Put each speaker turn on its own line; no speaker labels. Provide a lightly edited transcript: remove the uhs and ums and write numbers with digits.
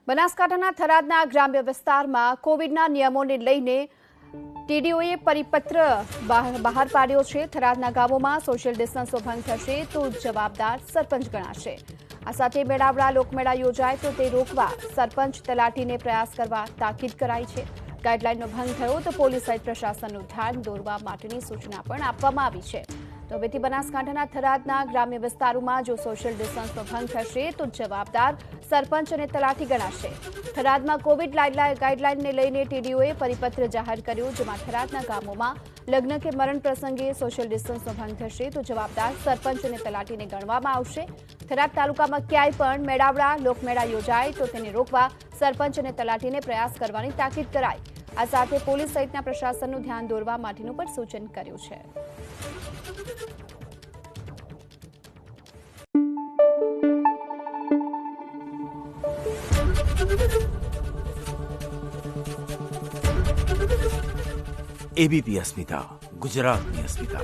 બનાસકાંઠાના થરાદના ગ્રામ્ય વિસ્તારમાં કોવિડના નિયમોને લઈને ટીડીઓએ પરિપત્ર બહાર પાડ્યો છે। થરાદના ગામોમાં સોશિયલ ડિસ્ટન્સનો ભંગ થશે તો જવાબદાર સરપંચ ગણાશે। આ સાથે મેળાવડા લોકમેળા યોજાય તો તે રોકવા સરપંચ તલાટીને પ્રયાસ કરવા તાકીદ કરાઈ છે। ગાઈડલાઈનનો ભંગ થયો તો પોલીસ સહિત પ્રશાસનનું ધ્યાન દોરવા માટેની સૂચના પણ આપવામાં આવી છે। તો હવેથી બનાસકાંઠાના થરાદના ગ્રામ્ય વિસ્તારોમાં જો સોશિયલ ડિસ્ટન્સનો ભંગ થશે તો જવાબદાર સરપંચ અને તલાટી ગણાશે। થરાદમાં કોવિડ ગાઈડલાઈનને લઈને ટીડીઓએ પરિપત્ર જાહેર કર્યો, જેમાં થરાદના ગામોમાં લગ્ન કે મરણ પ્રસંગે સોશિયલ ડિસ્ટન્સનો ભંગ થશે તો જવાબદાર સરપંચ અને તલાટીને ગણવામાં આવશે। થરાદ તાલુકામાં ક્યાંય પણ મેળાવડા લોકમેળા યોજાય તો તેને રોકવા સરપંચ અને તલાટીને પ્રયાસ કરવાની તાકીદ કરાઈ। આ સાથે પોલીસ સહિતના પ્રશાસનનું ધ્યાન દોરવા માટેનું પણ સૂચન કર્યું છે।
एबीपी अस्मिता, गुजरातनी अस्मिता।